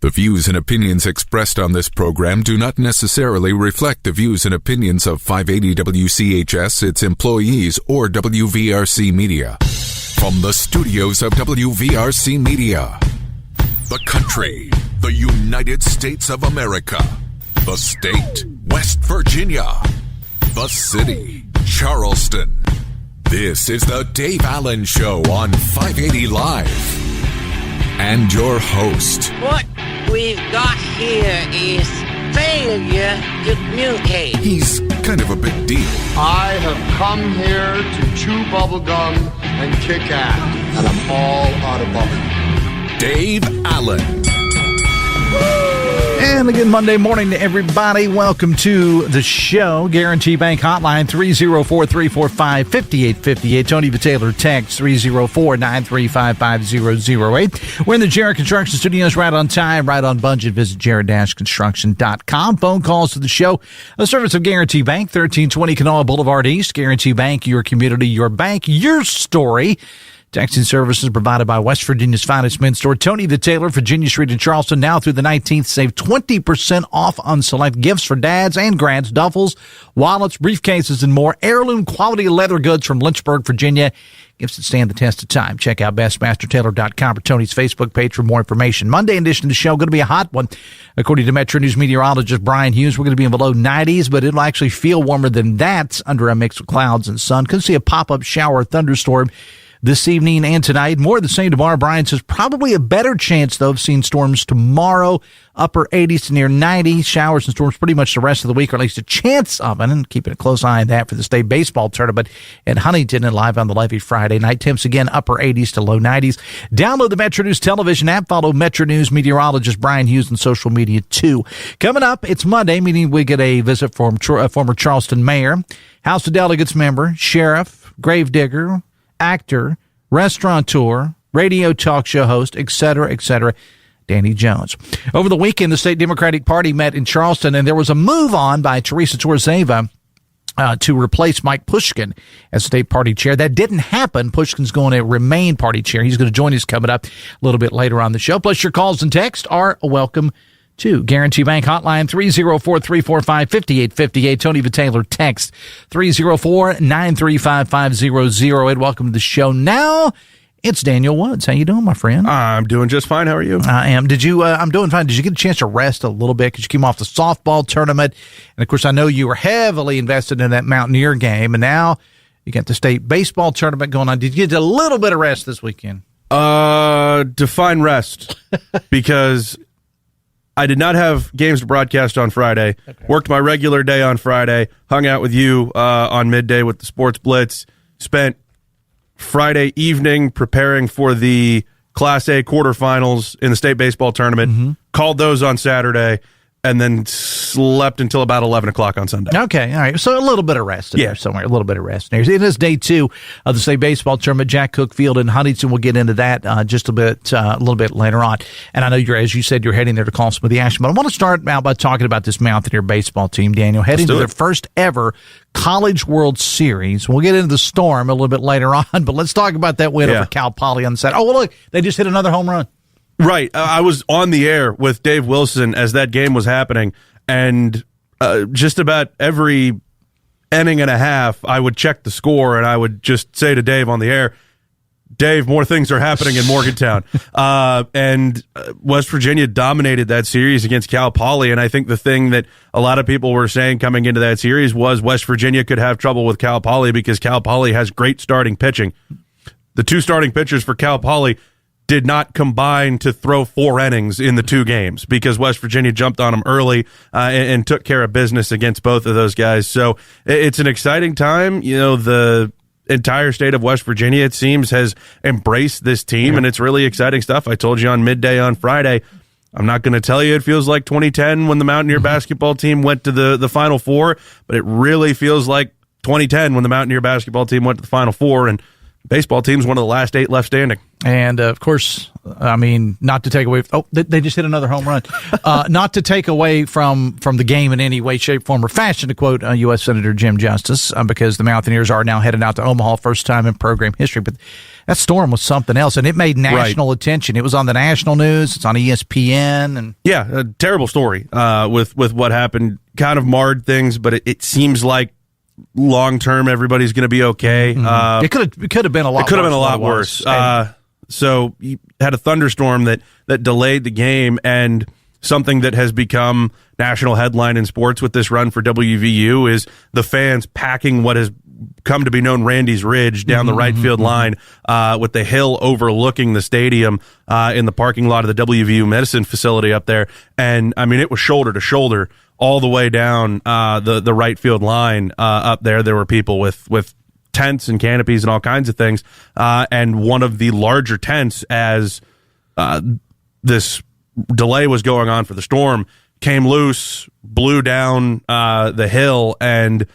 The views and opinions expressed on this program do not necessarily reflect the views and opinions of 580 WCHS, its employees, or WVRC Media. From the studios of WVRC Media, the country, the United States of America, the state, West Virginia, the city, Charleston. This is the Dave Allen Show on 580 Live. And your host. What we've got here is failure to communicate. He's kind of a big deal. I have come here to chew bubblegum and kick ass, and I'm all out of bubblegum. Dave Allen. And a good Monday morning to everybody. Welcome to the show. Guarantee Bank Hotline 304-345-5858. Tony Taylor text 304-935-5008. We're in the Jared Construction Studios, right on time, right on budget. Visit jared-construction.com. Phone calls to the show. A service of Guarantee Bank, 1320 Kanawha Boulevard East. Guarantee Bank, your community, your bank, your story. Texting services provided by West Virginia's finest men's store, Tony the Tailor, Virginia Street in Charleston. Now through the 19th, save 20% off on select gifts for dads and grands, duffels, wallets, briefcases, and more. Heirloom quality leather goods from Lynchburg, Virginia. Gifts that stand the test of time. Check out bestmastertailor.com or Tony's Facebook page for more information. Monday edition of the show, going to be a hot one. According to Metro News meteorologist Brian Hughes, we're going to be in below 90s, but it'll actually feel warmer than that under a mix of clouds and sun. Could see a pop-up shower or thunderstorm this evening and tonight. More of the same tomorrow. Brian says probably a better chance, though, of seeing storms tomorrow. Upper 80s to near 90. Showers and storms pretty much the rest of the week, or at least a chance of it. And keeping a close eye on that for the state baseball tournament at Huntington and live on the Levee Friday night. Temps again, upper 80s to low 90s. Download the Metro News television app. Follow Metro News meteorologist Brian Hughes on social media, too. Coming up, it's Monday, meaning we get a visit from former Charleston mayor, House of Delegates member, sheriff, gravedigger, actor, restaurateur, radio talk show host, etc., Danny Jones. Over the weekend, the state Democratic Party met in Charleston, and there was a move on by Teresa Torzeva to replace Mike Pushkin as state party chair. That didn't happen. Pushkin's going to remain party chair. He's going to join us coming up a little bit later on the show. Plus, your calls and texts are welcome to Guarantee Bank Hotline 304-345-5858. Tony the Tailor text 304-935-5008. Welcome to the show. Now it's Daniel Woods. How you doing, my friend? I'm doing just fine. How are you? I am. I'm doing fine. Did you get a chance to rest a little bit because you came off the softball tournament? And of course, I know you were heavily invested in that Mountaineer game, and now you got the state baseball tournament going on. Did you get a little bit of rest this weekend? Define rest, because I did not have games to broadcast on Friday. Okay. Worked my regular day on Friday. Hung out with you on midday with the Sports Blitz. Spent Friday evening preparing for the Class A quarterfinals in the state baseball tournament. Mm-hmm. Called those on Saturday, and then slept until about 11 o'clock on Sunday. Okay, all right. So a little bit of rest in there somewhere. A little bit of rest in there. It is day 2 of the state baseball tournament. Jack Cook Field in Huntington. We'll get into that just a little bit later on. And I know as you said, you're heading there to call some of the action. But I want to start out by talking about this Mountaineer baseball team, Daniel, heading to their first ever College World Series. We'll get into the storm a little bit later on, but let's talk about that win over Cal Poly on the side. Oh, well, look, they just hit another home run. Right. I was on the air with Dave Wilson as that game was happening, and just about every inning and a half, I would check the score, and I would just say to Dave on the air, Dave, more things are happening in Morgantown. And West Virginia dominated that series against Cal Poly, and I think the thing that a lot of people were saying coming into that series was West Virginia could have trouble with Cal Poly because Cal Poly has great starting pitching. The 2 starting pitchers for Cal Poly did not combine to throw 4 innings in the 2 games because West Virginia jumped on them early and took care of business against both of those guys. So it's an exciting time. You know, the entire state of West Virginia, it seems, has embraced this team, and it's really exciting stuff. I told you on midday on Friday, I'm not going to tell you it feels like 2010 when the Mountaineer basketball team went to the Final Four, but it really feels like 2010 when the Mountaineer basketball team went to the Final Four, and baseball team's one of the last 8 left standing. And, of course, I mean, not to take away – they just hit another home run. Not to take away from the game in any way, shape, form, or fashion, to quote U.S. Senator Jim Justice, because the Mountaineers are now headed out to Omaha, first time in program history. But That storm was something else, and it made national attention. It was on the national news. It's on ESPN. And yeah, a terrible story with what happened. Kind of marred things, but it seems like long term everybody's going to be okay. It could have been a lot. It could have been a lot worse. So you had a thunderstorm that delayed the game, and something that has become national headline in sports with this run for WVU is the fans packing what has come to be known Randy's Ridge down the right field line with the hill overlooking the stadium in the parking lot of the WVU medicine facility up there. And, I mean, it was shoulder to shoulder all the way down the right field line up there. There were people with tents and canopies and all kinds of things. And one of the larger tents, as this delay was going on for the storm, came loose, blew down the hill, and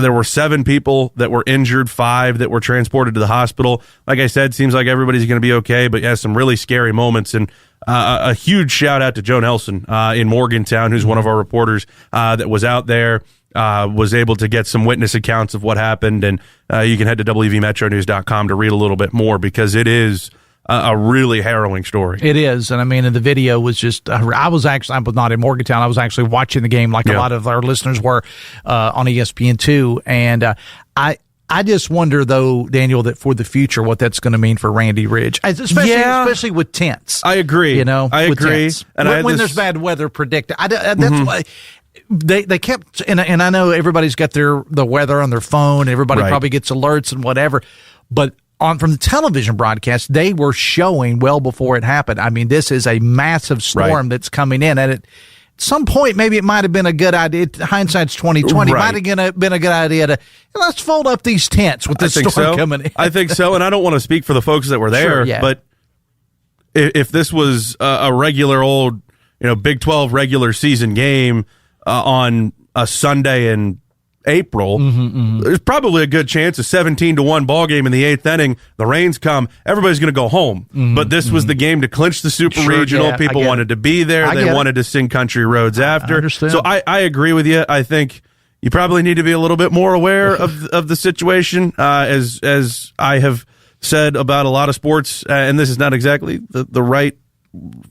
there were 7 people that were injured, 5 that were transported to the hospital. Like I said, seems like everybody's going to be okay, but yeah, some really scary moments. And a huge shout out to Joe Nelson in Morgantown, who's one of our reporters that was out there, was able to get some witness accounts of what happened. And you can head to WVMetroNews.com to read a little bit more, because it is a really harrowing story. It is. And I mean, and the video was just, I was not in Morgantown. I was actually watching the game like a lot of our listeners were on ESPN2. And I just wonder, though, Daniel, that for the future, what that's going to mean for Randy Ridge, especially with tents. I agree. I agree. And when there's bad weather predicted, that's why. They kept, and I know everybody's got the weather on their phone. Everybody probably gets alerts and whatever, but from the television broadcast, they were showing well before it happened. I mean, this is a massive storm that's coming in, and at some point, maybe it might have been a good idea. Hindsight's 2020. Might have been a good idea to let's fold up these tents with the storm coming in. I think so, and I don't want to speak for the folks that were there, but if this was a regular old, Big 12 regular season game on a Sunday in April, there's probably a good chance, a 17-1 ball game in the 8th inning, the rains come, everybody's going to go home. But this was the game to clinch the Super Regional. People wanted to be there. They wanted to sing Country Roads after. So I agree with you. I think you probably need to be a little bit more aware of the situation, as I have said about a lot of sports, and this is not exactly the right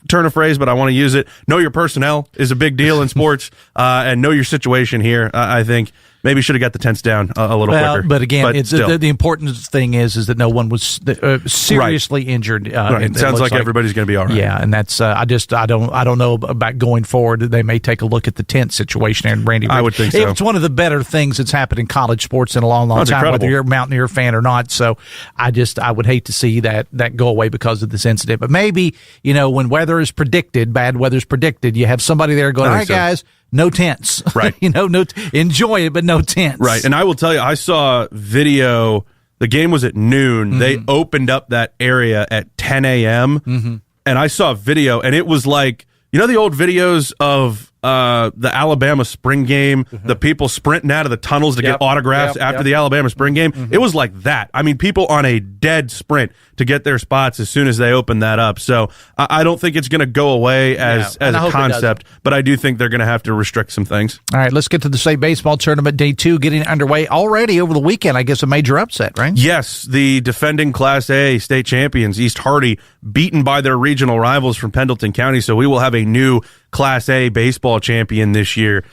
turn of phrase, but I want to use it. Know your personnel is a big deal in sports, and know your situation here. I think maybe should have got the tents down a little quicker. But again, it's the important thing is that no one was seriously injured. It sounds like everybody's going to be all right. Yeah, and that's I don't know about going forward. They may take a look at the tent situation and Randy Ridge. I would think so. It's one of the better things that's happened in college sports in a long time, incredible. Whether you're a Mountaineer fan or not. So I would hate to see that go away because of this incident. But maybe, when weather is predicted, bad weather is predicted, you have somebody there going, all right, guys, no tents. Right. Enjoy it, but no tents. Right. And I will tell you, I saw video. The game was at noon. They opened up that area at 10 a.m. And I saw video, and it was like, the old videos of the Alabama spring game, the people sprinting out of the tunnels to get autographs after the Alabama spring game. It was like that. I mean, people on a dead sprint to get their spots as soon as they open that up. So I don't think it's going to go away as a concept, but I do think they're going to have to restrict some things. All right, let's get to the state baseball tournament. Day 2 getting underway already over the weekend. I guess a major upset, right? Yes, the defending Class A state champions, East Hardy, beaten by their regional rivals from Pendleton County. So we will have a new Class A baseball champion this year.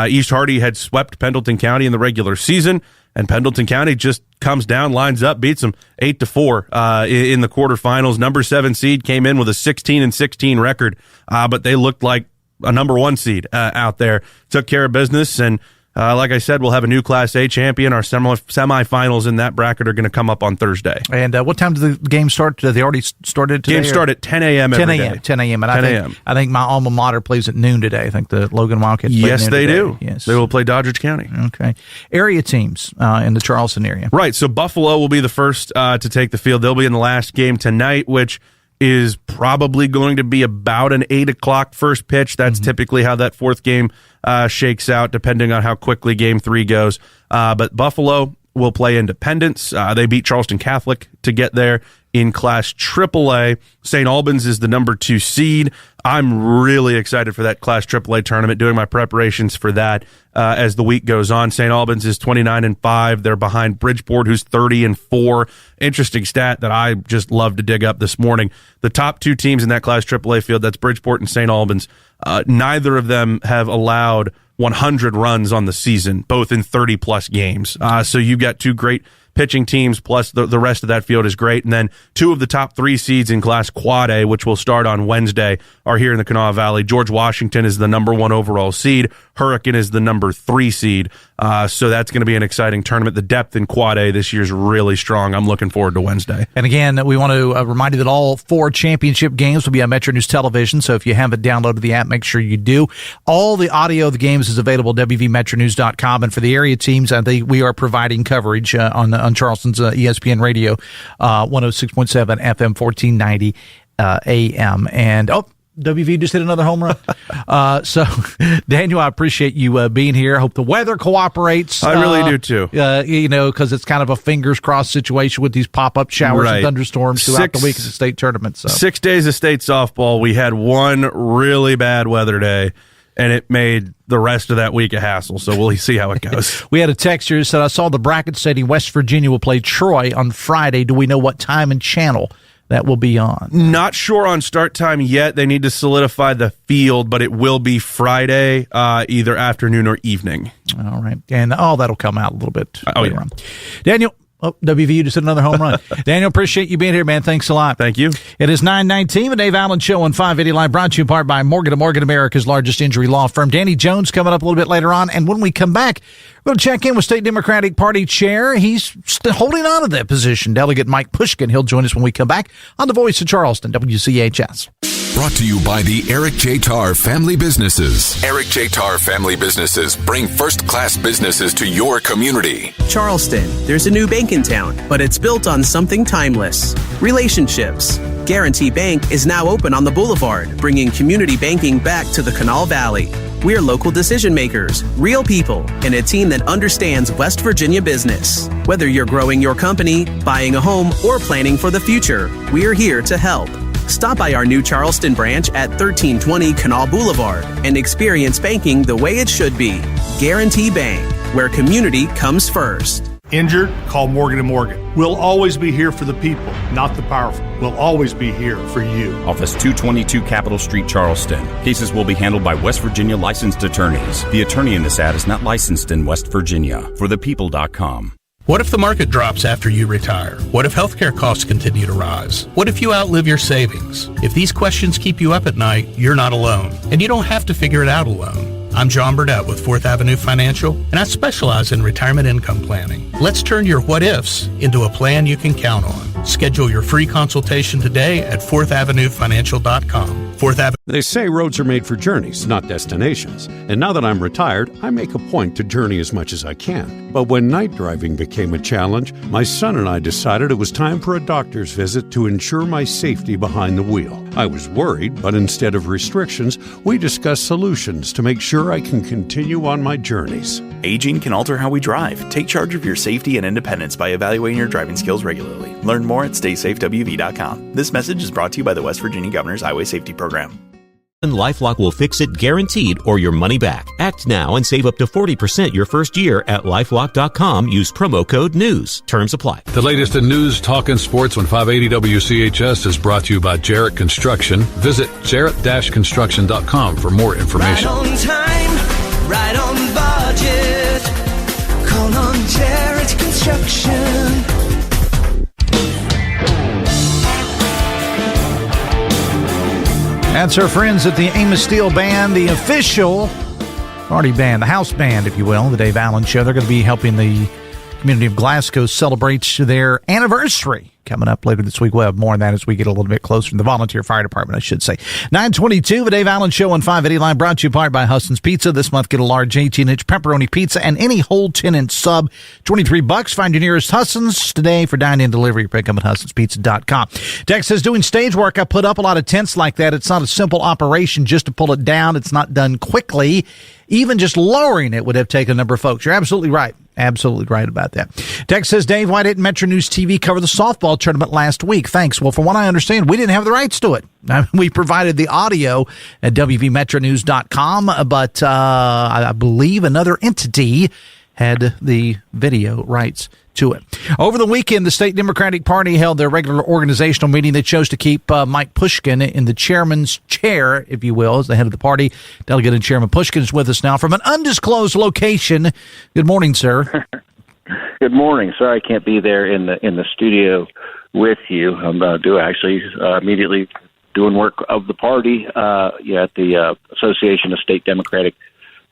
East Hardy had swept Pendleton County in the regular season, and Pendleton County just comes down, lines up, beats them 8-4 in the quarterfinals. Number 7 seed came in with a 16-16 record, but they looked like a number 1 seed out there. Took care of business, and like I said, we'll have a new Class A champion. Our semifinals in that bracket are going to come up on Thursday. And what time does the game start? They already started today? Games start at 10 a.m. every day. 10 a.m. And I think my alma mater plays at noon today. I think the Logan Wildcats play Yes, at noon they today. do. Yes. They will play Doddridge County. Okay. Area teams in the Charleston area. Right. So Buffalo will be the first to take the field. They'll be in the last game tonight, which is probably going to be about an 8 o'clock first pitch. That's typically how that fourth game shakes out, depending on how quickly Game 3 goes. But Buffalo will play Independence. They beat Charleston Catholic to get there in Class AAA. St. Albans is the number 2 seed. I'm really excited for that Class AAA tournament, doing my preparations for that as the week goes on. St. Albans is 29-5. They're behind Bridgeport, who's 30-4. Interesting stat that I just love to dig up this morning. The top 2 teams in that Class AAA field, that's Bridgeport and St. Albans, neither of them have allowed 100 runs on the season, both in 30-plus games. So you've got 2 great pitching teams, plus the rest of that field is great. And then 2 of the top 3 seeds in Class Quad A, which will start on Wednesday, are here in the Kanawha Valley. George Washington is the number 1 overall seed. Hurricane is the number 3 seed. So that's going to be an exciting tournament. The depth in Quad A this year is really strong. I'm looking forward to Wednesday. And again, we want to remind you that all 4 championship games will be on Metro News Television. So if you haven't downloaded the app, make sure you do. All the audio of the games is available at WVMetroNews.com. And for the area teams, I think we are providing coverage on Charleston's ESPN Radio, 106.7 FM, 1490 AM. And, WV just hit another home run. So, Daniel, I appreciate you being here. I hope the weather cooperates. I really do, too. Because it's kind of a fingers crossed situation with these pop-up showers and thunderstorms throughout the week of the state tournament. So 6 days of state softball. We had one really bad weather day, and it made the rest of that week a hassle. So we'll see how it goes. We had a texter who said, I saw the bracket stating West Virginia will play Troy on Friday. Do we know what time and channel that will be on? Not sure on start time yet. They need to solidify the field, but it will be Friday, either afternoon or evening. All right. And that'll come out a little bit later on. Daniel. WVU just hit another home run. Daniel, appreciate you being here, man. Thanks a lot. Thank you. It is 9:19. The Dave Allen Show on 580 Live, brought to you in part by Morgan & Morgan, America's largest injury law firm. Danny Jones coming up a little bit later on. And when we come back, we're going to check in with State Democratic Party Chair. He's still holding on to that position, Delegate Mike Pushkin. He'll join us when we come back on The Voice of Charleston, WCHS. Brought to you by the Eric J. Tarr Family Businesses. Eric J. Tarr Family Businesses bring first-class businesses to your community. Charleston, there's a new bank in town, but it's built on something timeless: relationships. Guarantee Bank is now open on the Boulevard, bringing community banking back to the Kanawha Valley. We're local decision makers, real people, and a team that understands West Virginia business. Whether you're growing your company, buying a home, or planning for the future, we're here to help. Stop by our new Charleston branch at 1320 Kanawha Boulevard and experience banking the way it should be. Guarantee Bank, where community comes first. Injured? Call Morgan & Morgan. We'll always be here for the people, not the powerful. We'll always be here for you. Office 222 Capitol Street, Charleston. Cases will be handled by West Virginia licensed attorneys. The attorney in this ad is not licensed in West Virginia. ForThePeople.com. What if the market drops after you retire? What if healthcare costs continue to rise? What if you outlive your savings? If these questions keep you up at night, you're not alone. And you don't have to figure it out alone. I'm John Burdett with 4th Avenue Financial, and I specialize in retirement income planning. Let's turn your what-ifs into a plan you can count on. Schedule your free consultation today at 4thavenuefinancial.com. 4th Avenue. They say roads are made for journeys, not destinations. And now that I'm retired, I make a point to journey as much as I can. But when night driving became a challenge, my son and I decided it was time for a doctor's visit to ensure my safety behind the wheel. I was worried, but instead of restrictions, we discussed solutions to make sure I can continue on my journeys. Aging can alter how we drive. Take charge of your safety and independence by evaluating your driving skills regularly. Learn more at StaySafeWV.com. This message is brought to you by the West Virginia Governor's Highway Safety Program. LifeLock will fix it guaranteed or your money back. Act now and save up to 40% your first year at LifeLock.com. Use promo code NEWS. Terms apply. The latest in news, talk, and sports on 580 WCHS is brought to you by Jarrett Construction. Visit jarrett-construction.com for more information. Right on time, right on budget. Call on Jarrett Construction. That's our friends at the Amos Steel Band, the official party band, the house band, if you will, the Dave Allen Show. They're going to be helping the community of Glasgow celebrate their anniversary coming up later this week. We'll have more on that as we get a little bit closer to the volunteer fire department, I should say. 9:22, the Dave Allen Show on 580 Live, brought to you in part by Husson's Pizza. This month, get a large 18-inch pepperoni pizza and any whole 10-inch sub, $23. Find your nearest Husson's today for dine-in delivery. Pick them at HussonsPizza.com. Dex says, doing stage work, I put up a lot of tents like that. It's not a simple operation just to pull it down. It's not done quickly. Even just lowering it would have taken a number of folks. You're absolutely right. Absolutely right about that. Tex says, Dave, why didn't Metro News TV cover the softball tournament last week? Thanks. Well, from what I understand, we didn't have the rights to it. We provided the audio at WVMetroNews.com, but I believe another entity had the video rights to it. Over the weekend, the state Democratic Party held their regular organizational meeting. They chose to keep Mike Pushkin in the chairman's chair, if you will, as the head of the party. Delegate and Chairman Pushkin is with us now from an undisclosed location. Good morning, sir. Good morning. Sorry I can't be there in the studio with you. I'm immediately doing work of the party at the Association of State Democratic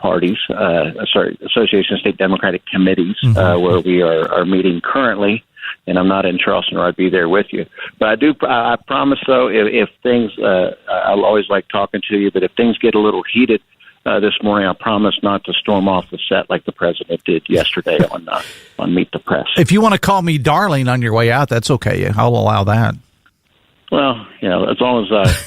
Parties, Association of State Democratic Committees, where we are meeting currently, and I'm not in Charleston, or I'd be there with you. But I promise, though, if things, I'll always like talking to you, but if things get a little heated this morning, I promise not to storm off the set like the president did yesterday on Meet the Press. If you want to call me darling on your way out, that's okay. I'll allow that. Well, as long as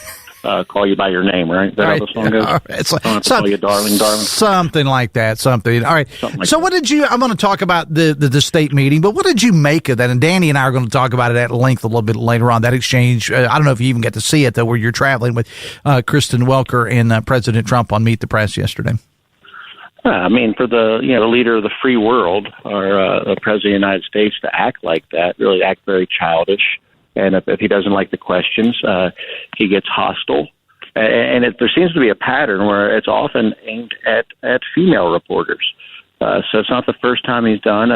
call you by your name, right? Is that how the song goes? Right. Call you darling. Something like that. Something. All right. So what did you, I'm going to talk about the state meeting, but what did you make of that? And Danny and I are going to talk about it at length a little bit later on, that exchange. I don't know if you even get to see it, though, where you're traveling with Kristen Welker and President Trump on Meet the Press yesterday. I mean, for the leader of the free world, or the President of the United States, to act like that, really act very childish. And if he doesn't like the questions, he gets hostile. And there seems to be a pattern where it's often aimed at female reporters. So it's not the first time he's done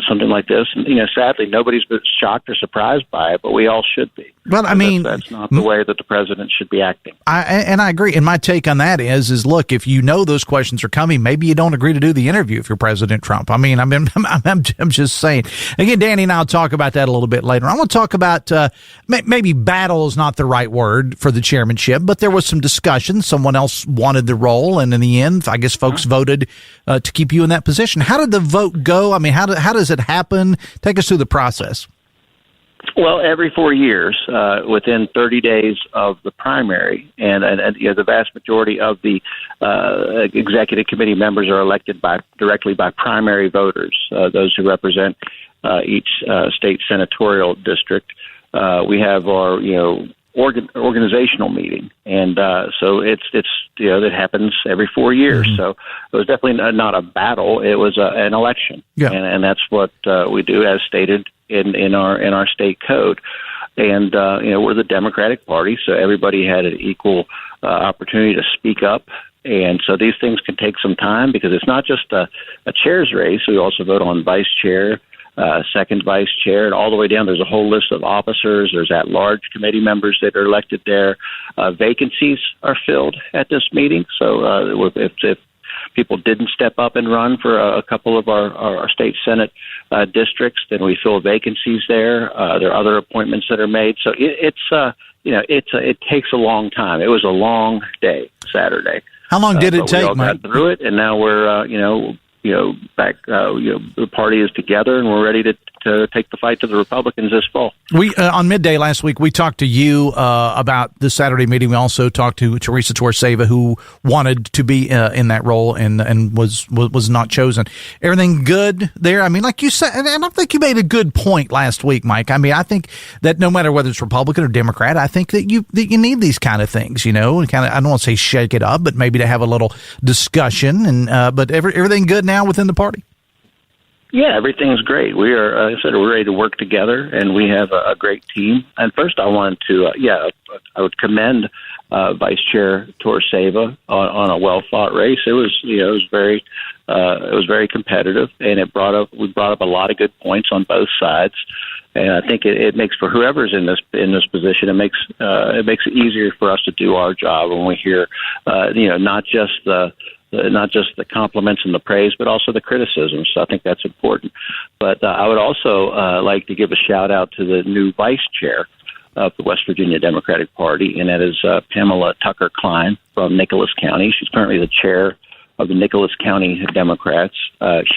something like this. And, sadly, nobody's been shocked or surprised by it, but we all should be. Well, I mean, that's not the way that the president should be acting. I agree. And my take on that is look, if you know those questions are coming, maybe you don't agree to do the interview if you're President Trump. I'm just saying. Again, Danny and I'll talk about that a little bit later. I want to talk about maybe battle is not the right word for the chairmanship, but there was some discussion. Someone else wanted the role, and in the end, I guess folks voted to keep you in that position. How did the vote go? I mean, how does it happen? Take us through the process. Well, every 4 years, within 30 days of the primary, and the vast majority of the executive committee members are elected directly by primary voters, those who represent each state senatorial district. We have our organizational meeting, and so it happens every 4 years. Mm-hmm. So it was definitely not a battle; it was an election, and that's what we do, as stated in our state code. And we're the Democratic Party, so everybody had an equal opportunity to speak up. And so these things can take some time, because it's not just a chair's race. We also vote on vice chair, second vice chair, and all the way down. There's a whole list of officers. There's at-large committee members that are elected there. Vacancies are filled at this meeting. So if people didn't step up and run for a couple of our state Senate districts, then we fill vacancies there. There are other appointments that are made. So it takes a long time. It was a long day Saturday. How long did it take, we all Mike? got through it, and now we're back. The party is together, and we're ready to take the fight to the Republicans this fall. We on midday last week, we talked to you about the Saturday meeting. We also talked to Teresa Torseva, who wanted to be in that role and was not chosen. Everything good there? I mean, like you said, and I think you made a good point last week, Mike. I mean, I think that no matter whether it's Republican or Democrat, I think that you need these kind of things, and kind of, I don't want to say shake it up, but maybe to have a little discussion. And but everything good now within the party? Yeah, everything's great. We are, as I said, we're ready to work together, and we have a great team. And first, I wanted to, I would commend Vice Chair Torseva on a well-fought race. It was, it was very competitive, and we brought up a lot of good points on both sides. And I think it makes, for whoever's in this position, it makes it easier for us to do our job when we hear, not just the compliments and the praise, but also the criticism. So I think that's important. But I would also like to give a shout out to the new vice chair of the West Virginia Democratic Party, and that is Pamela Tucker Klein from Nicholas County. She's currently the chair of the Nicholas County Democrats.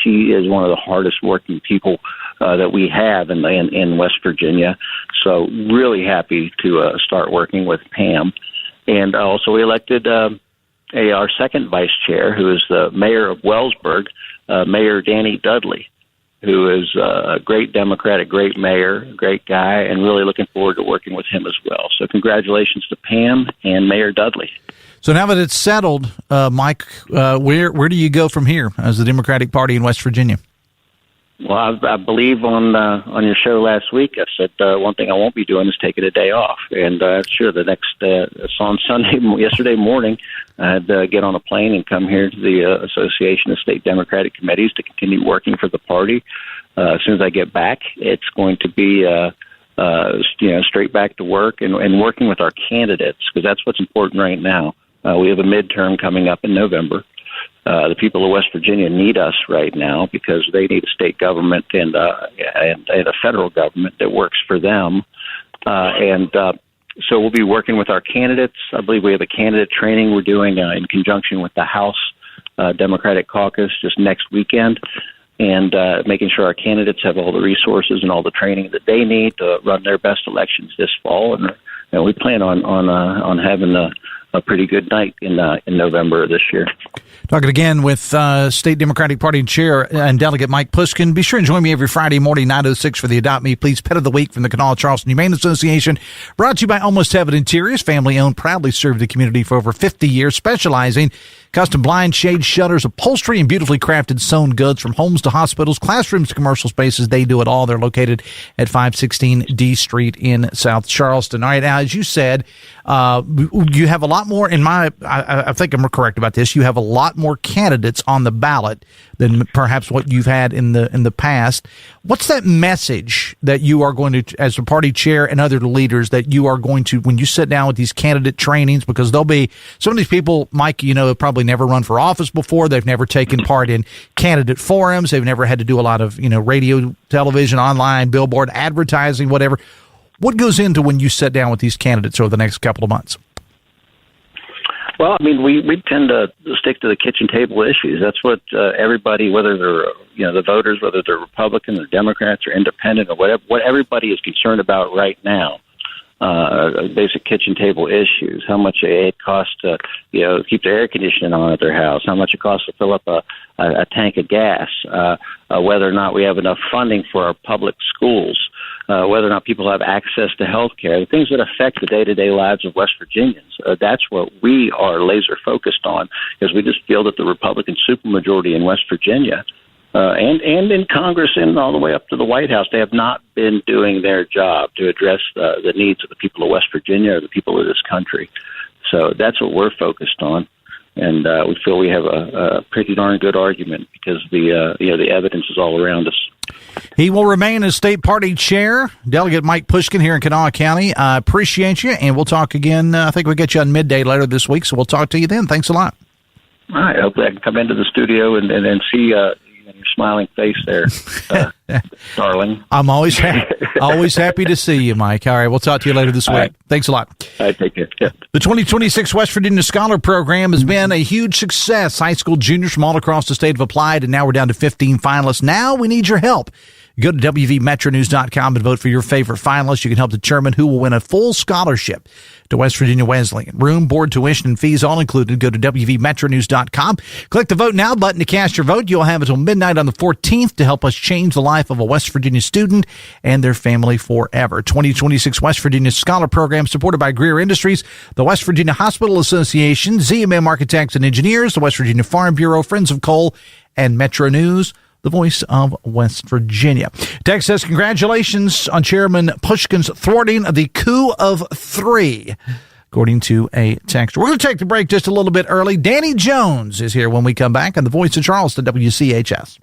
She is one of the hardest working people that we have in West Virginia. So really happy to start working with Pam. And also we elected our second vice chair, who is the mayor of Wellsburg, Mayor Danny Dudley, who is a great Democrat, a great mayor, a great guy, and really looking forward to working with him as well. So congratulations to Pam and Mayor Dudley. So now that it's settled, Mike, where do you go from here as the Democratic Party in West Virginia? Well, I believe on your show last week, I said one thing I won't be doing is taking a day off. And sure, the next on yesterday morning, I had to get on a plane and come here to the Association of State Democratic Committees to continue working for the party. As soon as I get back, it's going to be straight back to work and working with our candidates, because that's what's important right now. We have a midterm coming up in November. The people of West Virginia need us right now because they need a state government and a federal government that works for them. So we'll be working with our candidates. I believe we have a candidate training we're doing in conjunction with the House Democratic Caucus just next weekend, and making sure our candidates have all the resources and all the training that they need to run their best elections this fall. And we plan on having a pretty good night in November of this year. Talking again with State Democratic Party Chair and Delegate Mike Pushkin. Be sure and join me every Friday morning, 9:06 for the Adopt Me Please Pet of the Week from the Kanawha Charleston Humane Association. Brought to you by Almost Heaven Interiors. Family owned, proudly served the community for over 50 years, specializing custom blinds, shades, shutters, upholstery, and beautifully crafted sewn goods from homes to hospitals, classrooms to commercial spaces. They do it all. They're located at 516 D Street in South Charleston. All right, now, as you said, you have a lot more I think I'm correct about this. You have a lot more candidates on the ballot than perhaps what you've had in the past. What's that message that you are going to, as a party chair and other leaders, that you are going to, when you sit down with these candidate trainings, because there'll be some of these people, Mike, have probably never run for office before. They've never taken part in candidate forums. They've never had to do a lot of, radio, television, online, billboard, advertising, whatever. What goes into when you sit down with these candidates over the next couple of months? Well, I mean, we tend to stick to the kitchen table issues. That's what everybody, whether they're the voters, whether they're Republicans or Democrats or independent or whatever, what everybody is concerned about right now. Basic kitchen table issues: how much it costs to keep the air conditioning on at their house, how much it costs to fill up a tank of gas, whether or not we have enough funding for our public schools. Whether or not people have access to health care, the things that affect the day-to-day lives of West Virginians. That's what we are laser focused on, because we just feel that the Republican supermajority in West Virginia and in Congress and all the way up to the White House, they have not been doing their job to address the needs of the people of West Virginia or the people of this country. So that's what we're focused on. And we feel we have a pretty darn good argument because the evidence is all around us. He will remain as state party chair, Delegate Mike Pushkin here in Kanawha County. I appreciate you, and we'll talk again. I think we'll get you on midday later this week, so we'll talk to you then. Thanks a lot. All right. Hopefully I can come into the studio and see your smiling face there, darling. I'm always happy to see you, Mike. All right, we'll talk to you later this week. Right. Thanks a lot. All right, take care. Yeah. The 2026 West Virginia Scholar Program has been a huge success. High school juniors from all across the state have applied, and now we're down to 15 finalists. Now we need your help. Go to WVMetroNews.com and vote for your favorite finalists. You can help determine who will win a full scholarship to West Virginia Wesleyan. Room, board, tuition, and fees all included. Go to WVMetroNews.com. Click the Vote Now button to cast your vote. You'll have until midnight on the 14th to help us change the life of a West Virginia student and their family forever. 2026 West Virginia Scholar Program supported by Greer Industries, the West Virginia Hospital Association, ZMM Architects and Engineers, the West Virginia Farm Bureau, Friends of Coal, and Metro News, the voice of West Virginia. Text says, congratulations on Chairman Pushkin's thwarting of the coup of three, according to a text. We're going to take the break just a little bit early. Danny Jones is here when we come back on the voice of Charleston, WCHS.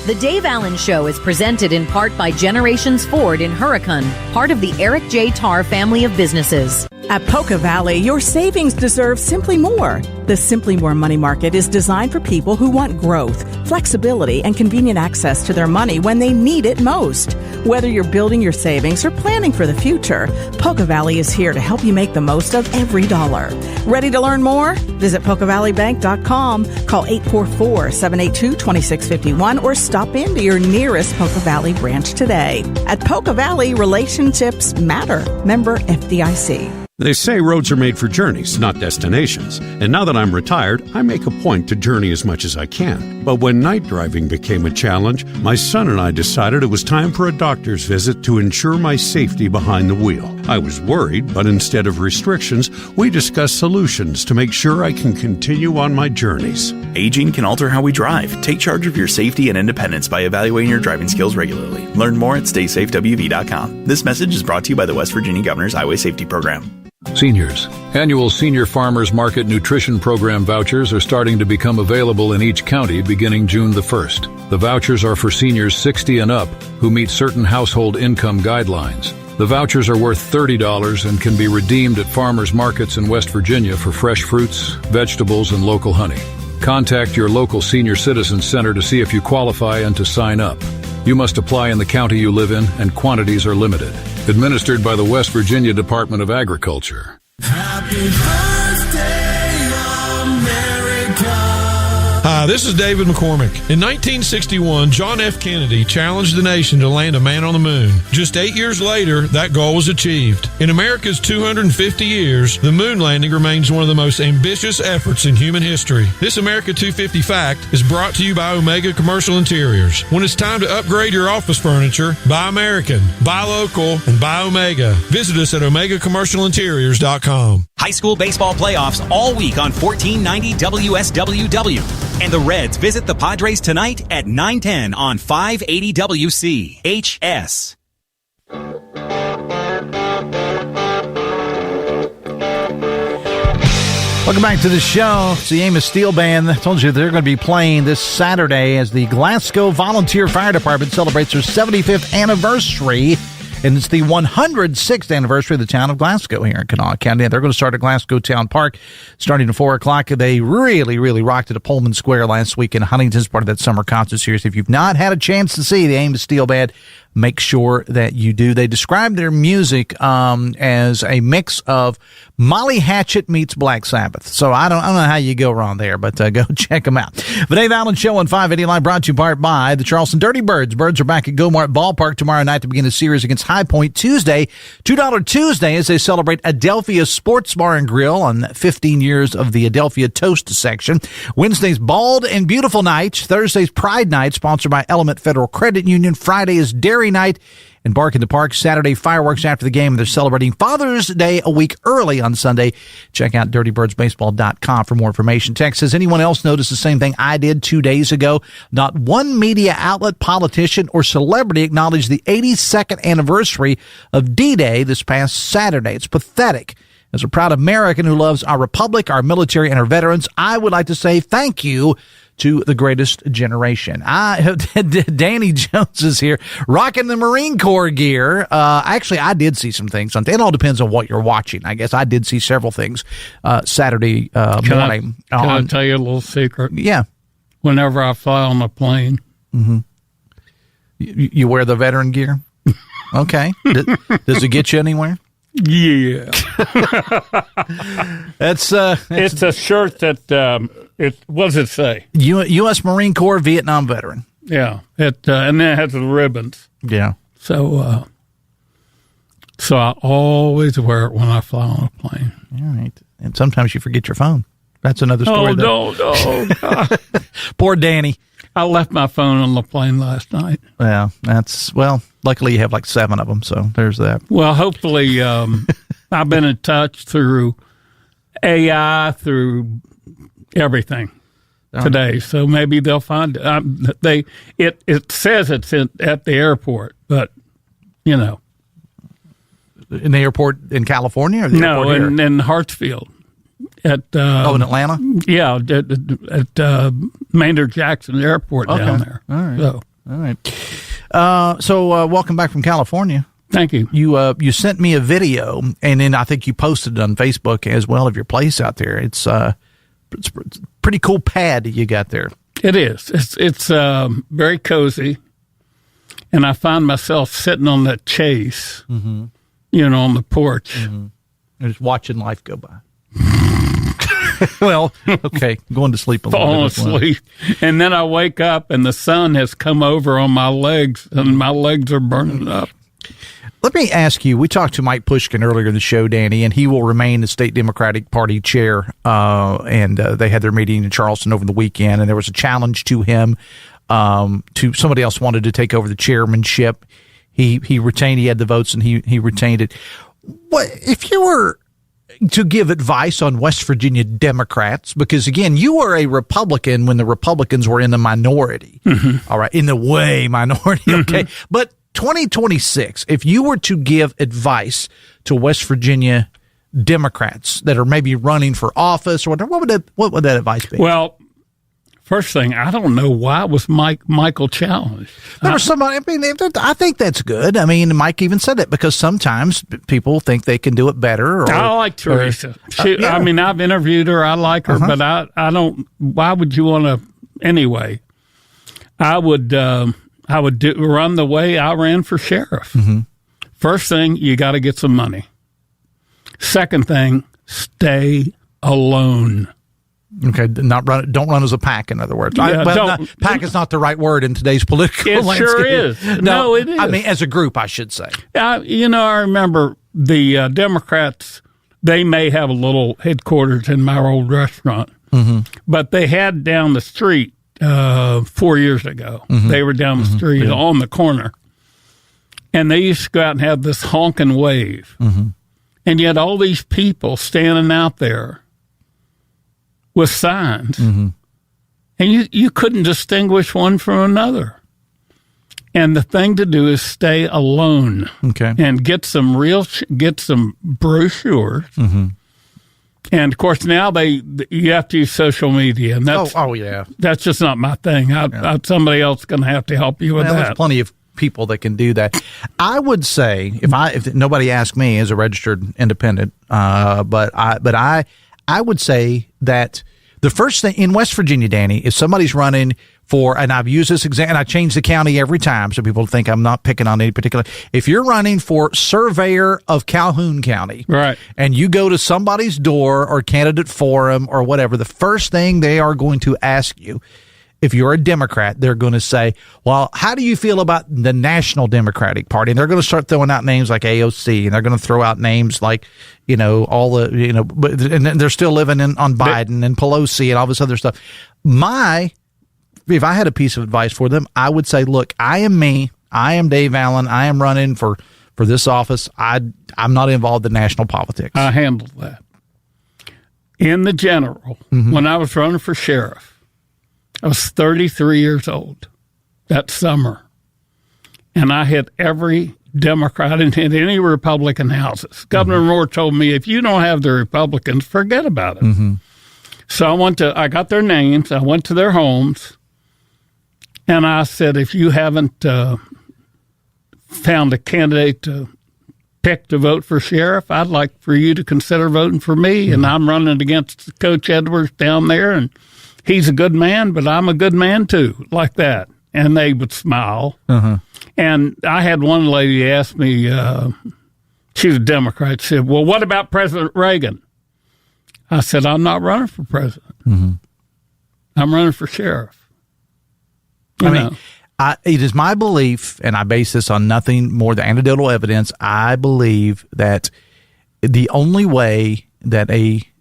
The Dave Allen Show is presented in part by Generations Ford in Hurricane, part of the Eric J. Tarr family of businesses. At Poca Valley, your savings deserve Simply More. The Simply More Money Market is designed for people who want growth, flexibility, and convenient access to their money when they need it most. Whether you're building your savings or planning for the future, Poca Valley is here to help you make the most of every dollar. Ready to learn more? Visit PocaValleyBank.com, call 844-782-2651, or stop into your nearest Poca Valley branch today. At Poca Valley, relationships matter. Member FDIC. They say roads are made for journeys, not destinations. And now that I'm retired, I make a point to journey as much as I can. But when night driving became a challenge, my son and I decided it was time for a doctor's visit to ensure my safety behind the wheel. I was worried, but instead of restrictions, we discussed solutions to make sure I can continue on my journeys. Aging can alter how we drive. Take charge of your safety and independence by evaluating your driving skills regularly. Learn more at StaySafeWV.com. This message is brought to you by the West Virginia Governor's Highway Safety Program. Seniors. Annual Senior Farmers Market Nutrition Program vouchers are starting to become available in each county beginning June the 1st. The vouchers are for seniors 60 and up who meet certain household income guidelines. The vouchers are worth $30 and can be redeemed at farmers markets in West Virginia for fresh fruits, vegetables, and local honey. Contact your local senior citizen center to see if you qualify and to sign up. You must apply in the county you live in, and quantities are limited. Administered by the West Virginia Department of Agriculture. Happy birthday, America. Hi, this is David McCormick. In 1961, John F. Kennedy challenged the nation to land a man on the moon. Just 8 years later, that goal was achieved. In America's 250 years, the moon landing remains one of the most ambitious efforts in human history. This America 250 fact is brought to you by Omega Commercial Interiors. When it's time to upgrade your office furniture, buy American, buy local, and buy Omega. Visit us at OmegaCommercialInteriors.com. High school baseball playoffs all week on 1490 WSWW. And the Reds visit the Padres tonight at 9:10 on 580 WCHS. Welcome back to the show. It's the Amos Steel Band. I told you they're going to be playing this Saturday as the Glasgow Volunteer Fire Department celebrates their 75th anniversary. And it's the 106th anniversary of the town of Glasgow here in Kanawha County. They're going to start at Glasgow Town Park starting at 4 o'clock. They really rocked it at Pullman Square last week in Huntington as part of that summer concert series. If you've not had a chance to see the Amos Steel Band, make sure that you do. They describe their music as a mix of Molly Hatchet meets Black Sabbath. So I don't know how you go wrong there, but go check them out. The Dave Allen Show on 580 Live brought to you part by the Charleston Dirty Birds. Birds are back at Go-Mart Ballpark tomorrow night to begin a series against High Point Tuesday. $2 Tuesday as they celebrate Adelphia Sports Bar and Grill on 15 years of the Adelphia Toast section. Wednesday's Bald and Beautiful Night. Thursday's Pride Night, sponsored by Element Federal Credit Union. Friday is Dairy Night and Bark in the Park. Saturday, fireworks after the game. They're celebrating Father's Day a week early on Sunday. Check out dirtybirdsbaseball.com for more information. Text says, anyone else notice the same thing I did 2 days ago? Not one media outlet, politician, or celebrity acknowledged the 82nd anniversary of D-Day this past Saturday. It's pathetic. As a proud American who loves our republic, our military, and our veterans, I would like to say thank you to the greatest generation. Danny Jones is here, rocking the Marine Corps gear. Actually, I did see some things. It all depends on what you're watching. I guess I did see several things Saturday morning. Can I tell you a little secret? Yeah. Whenever I fly on a plane. Mm-hmm. You wear the veteran gear? Okay. Does it get you anywhere? Yeah. It's a shirt that what does it say? U.S. Marine Corps Vietnam veteran. Yeah. And then it has the ribbons. Yeah. So I always wear it when I fly on a plane. All right. And sometimes you forget your phone. That's another story. No. Poor Danny. I left my phone on the plane last night. Yeah, luckily you have like 7 of them, so there's that. Well, hopefully I've been in touch through AI, through everything today, so maybe they'll find it. It says it's at the airport, but, you know. In the airport in California? Or the no, airport in Hartsfield. In Atlanta? Yeah, at Maynard Jackson Airport down there. All right. So. All right. So welcome back from California. Thank you. You sent me a video, and then I think you posted it on Facebook as well of your place out there. It's pretty cool pad you got there. It is. It's very cozy, and I find myself sitting on that chase, mm-hmm. On the porch. Mm-hmm. Just watching life go by. Well, okay, going to sleep a little bit. Falling asleep. And then I wake up and the sun has come over on my legs and my legs are burning up. Let me ask you, we talked to Mike Pushkin earlier in the show, Danny, and he will remain the state Democratic Party chair. And they had their meeting in Charleston over the weekend, and there was a challenge to him. To somebody else wanted to take over the chairmanship. He retained, he had the votes, and he retained it. What if you were to give advice on West Virginia Democrats, because again, you were a Republican when the Republicans were in the minority. All right, in the way minority, okay? But 2026, if you were to give advice to West Virginia Democrats that are maybe running for office or whatever, what would that advice be? Well, first thing, I don't know why was Michael challenged. There was somebody. I mean, I think that's good. I mean, Mike even said that because sometimes people think they can do it better. Or, I like Teresa. I mean, I've interviewed her. I like her, but I don't. Why would you want to? Anyway, I would run the way I ran for sheriff. First thing, you got to get some money. Second thing, stay alone. Okay, don't run as a pack, in other words. Yeah, pack is not the right word in today's political landscape. It sure is. No, it is. I mean, as a group, I should say. I remember the Democrats, they may have a little headquarters in my old restaurant, but they had down the street 4 years ago. They were down the street on the corner, and they used to go out and have this honking wave. And yet all these people standing out there with signs, and you couldn't distinguish one from another. And the thing to do is stay alone, and get some brochures. And of course, now you have to use social media, and that's that's just not my thing. Somebody else is going to have to help you with that. There's plenty of people that can do that. I would say if nobody asked me as a registered independent, but I would say that the first thing in West Virginia, Danny, if somebody's running for, and I've used this example, and I change the county every time so people think I'm not picking on any particular. If you're running for surveyor of Calhoun County, right, and you go to somebody's door or candidate forum or whatever, the first thing they are going to ask you, if you're a Democrat, they're going to say, well, how do you feel about the National Democratic Party? And they're going to start throwing out names like AOC, and they're going to throw out names like, all the, and they're still living on Biden and Pelosi and all this other stuff. If I had a piece of advice for them, I would say, look, I am me. I am Dave Allen. I am running for this office. I'm not involved in national politics. I handled that. In the general, when I was running for sheriff, I was 33 years old that summer, and I hit every Democrat and hit any Republican houses. Governor Moore told me, if you don't have the Republicans, forget about it. So I got their names, I went to their homes, and I said, if you haven't found a candidate to pick to vote for sheriff, I'd like for you to consider voting for me, and I'm running against Coach Edwards down there, and he's a good man, but I'm a good man too, like that. And they would smile. And I had one lady ask me, she was a Democrat, she said, well, what about President Reagan? I said, I'm not running for president. I'm running for sheriff. It is my belief, and I base this on nothing more than anecdotal evidence, I believe that the only way that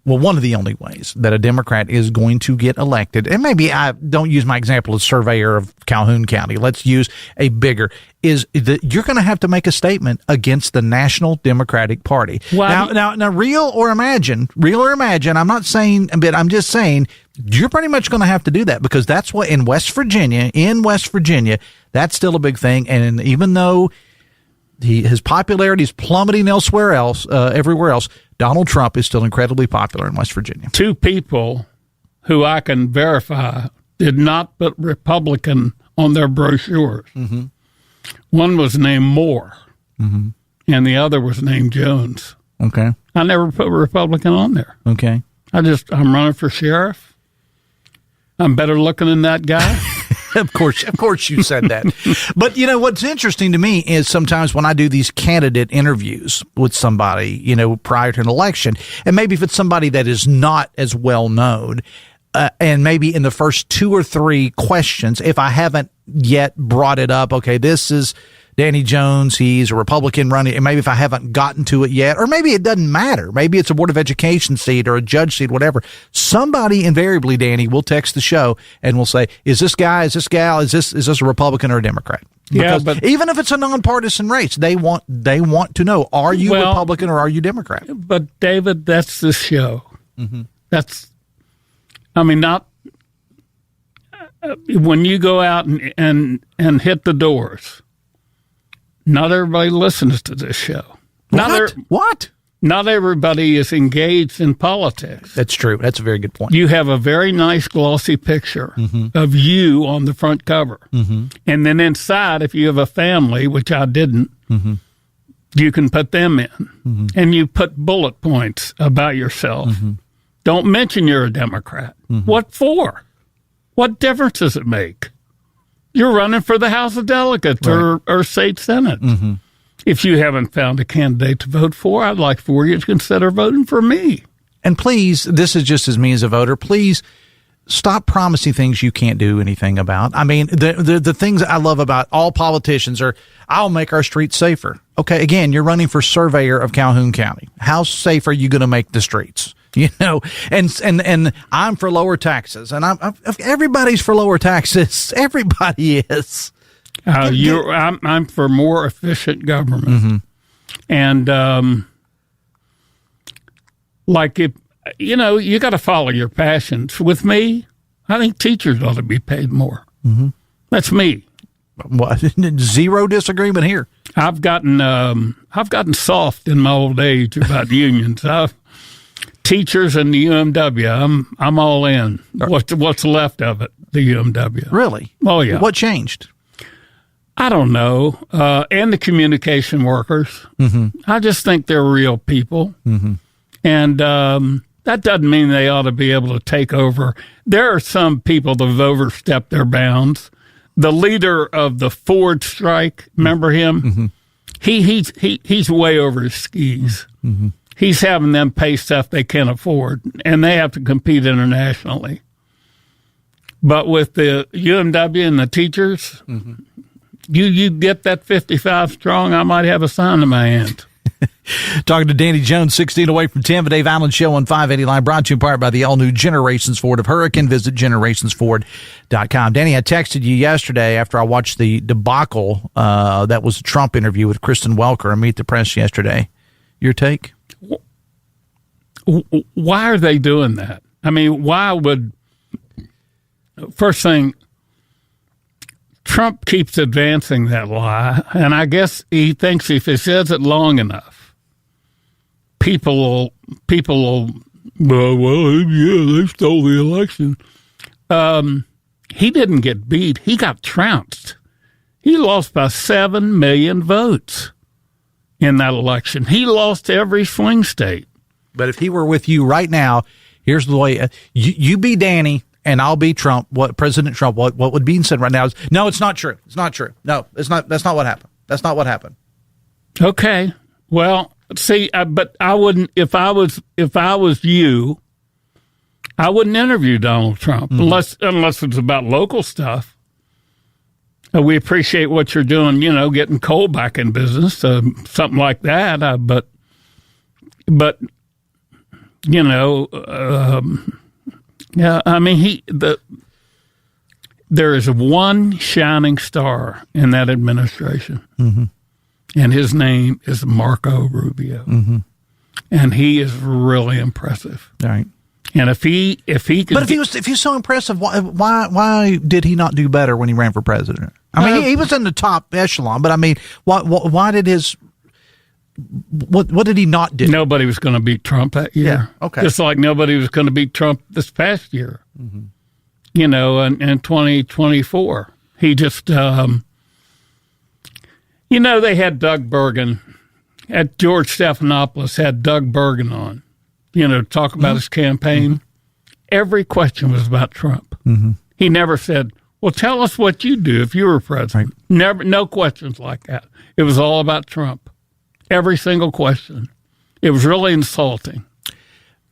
one of the only ways that a Democrat is going to get elected, and maybe I don't use my example as surveyor of Calhoun County, let's use a bigger, is that you're going to have to make a statement against the National Democratic Party. Well, now, real or imagine, I'm not saying, but I'm just saying, you're pretty much going to have to do that, because that's what in West Virginia, that's still a big thing. And even though his popularity is plummeting everywhere else, Donald Trump is still incredibly popular in West Virginia. Two people who I can verify did not put Republican on their brochures. One was named Moore, and the other was named Jones. Okay. I never put Republican on there. Okay. I'm running for sheriff. I'm better looking than that guy. Of course you said that. But, what's interesting to me is sometimes when I do these candidate interviews with somebody, prior to an election, and maybe if it's somebody that is not as well known, and maybe in the first 2 or 3 questions, if I haven't yet brought it up, okay, this is Danny Jones, he's a Republican running, and maybe if I haven't gotten to it yet, or maybe it doesn't matter. Maybe it's a Board of Education seat or a judge seat, whatever. Somebody invariably, Danny, will text the show and will say, is this guy, is this gal, is this a Republican or a Democrat? Because but even if it's a nonpartisan race, they want to know, are you Republican or are you Democrat? But, David, that's the show. Mm-hmm. Not when you go out and hit the doors. Not everybody listens to this show. What? Not everybody is engaged in politics. That's true. That's a very good point. You have a very nice glossy picture of you on the front cover. Mm-hmm. And then inside, if you have a family, which I didn't, you can put them in. And you put bullet points about yourself. Don't mention you're a Democrat. What for? What difference does it make? You're running for the House of Delegates or State Senate. If you haven't found a candidate to vote for, I'd like for you to consider voting for me. And please, this is just as me as a voter, please stop promising things you can't do anything about. I mean, the things I love about all politicians are, I'll make our streets safer. Okay, again, you're running for surveyor of Calhoun County. How safe are you going to make the streets? You know, and I'm for lower taxes, and everybody's for lower taxes. Everybody is. I'm for more efficient government, and like if you got to follow your passions. With me, I think teachers ought to be paid more. That's me. What? Zero disagreement here. I've gotten soft in my old age about unions. Teachers and the UMW, I'm all in. What's left of it, the UMW. Really? Oh, yeah. What changed? I don't know. And the communication workers. I just think they're real people. And that doesn't mean they ought to be able to take over. There are some people that have overstepped their bounds. The leader of the Ford strike, remember him? He's way over his skis. He's having them pay stuff they can't afford, and they have to compete internationally. But with the UMW and the teachers, you get that 55 strong, I might have a sign in my hand. Talking to Danny Jones, 16 away from 10, the Dave Allen Show on 580 Line, brought to you in part by the all-new Generations Ford of Hurricane. Visit generationsford.com. Danny, I texted you yesterday after I watched the debacle that was a Trump interview with Kristen Welker on Meet the Press yesterday. Your take? Why are they doing that? I mean, why would... First thing, Trump keeps advancing that lie, and I guess he thinks if he says it long enough, people will yeah, they stole the election. He didn't get beat. He got trounced. He lost by 7 million votes in that election. He lost every swing state. But if he were with you right now, here's the way. You be Danny, and I'll be Trump. What President Trump? What would be said right now is, no, it's not true. It's not true. No, it's not. That's not what happened. That's not what happened. Okay. Well, see, but I wouldn't. If I was you, I wouldn't interview Donald Trump unless it's about local stuff. We appreciate what you're doing. Getting coal back in business, something like that. But. Yeah, I mean, there is one shining star in that administration, and his name is Marco Rubio, and he is really impressive. All right. And if he could, but if he's so impressive, why did he not do better when he ran for president? I mean, he was in the top echelon, but I mean, why did his What did he not do? Nobody was going to beat Trump that year. Yeah, okay. Just like nobody was going to beat Trump this past year. In 2024. He just, they had Doug Bergen. At George Stephanopoulos had Doug Bergen on, to talk about his campaign. Every question was about Trump. He never said, well, tell us what you'd do if you were president. Never, no questions like that. It was all about Trump. Every single question. It was really insulting.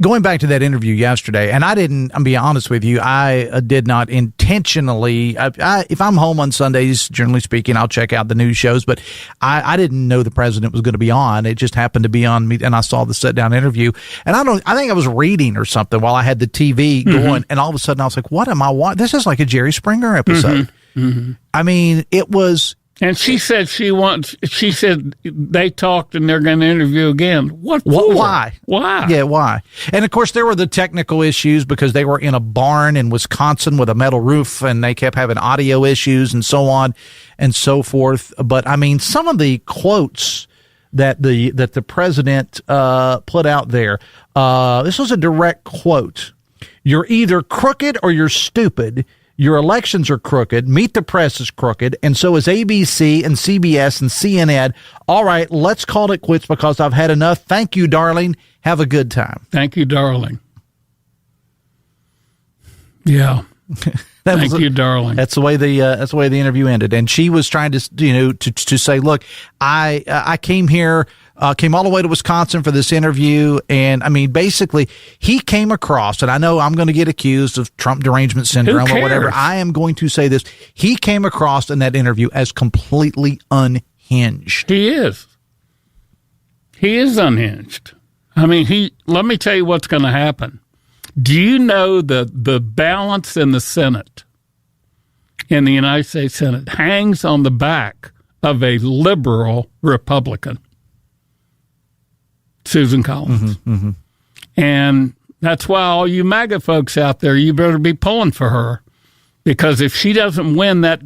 Going back to that interview yesterday, and I'm being honest with you, I did not intentionally, if I'm home on Sundays, generally speaking, I'll check out the news shows, but I didn't know the president was going to be on. It just happened to be on me, and I saw the sit-down interview, and I think I was reading or something while I had the TV going, and all of a sudden I was like, what am I watching? This is like a Jerry Springer episode. I mean, it was... And she said she said they talked and they're going to interview again. What for? Why? Yeah, why? And of course, there were the technical issues because they were in a barn in Wisconsin with a metal roof and they kept having audio issues and so on and so forth. But I mean, some of the quotes that the president put out there, this was a direct quote. You're either crooked or you're stupid. Your elections are crooked. Meet the Press is crooked. And so is ABC and CBS and CNN. All right, let's call it quits because I've had enough. Thank you, darling. Have a good time. Thank you, darling. Yeah. Thank you, darling. That's the way the interview ended. And she was trying to, to say, look, I came here, came all the way to Wisconsin for this interview. And I mean, basically he came across, and I know I'm going to get accused of Trump derangement syndrome or whatever. I am going to say this. He came across in that interview as completely unhinged. He is. He is unhinged. I mean, let me tell you what's going to happen. Do you know the balance in the Senate, in the United States Senate, hangs on the back of a liberal Republican, Susan Collins? And that's why all you MAGA folks out there, you better be pulling for her, because if she doesn't win that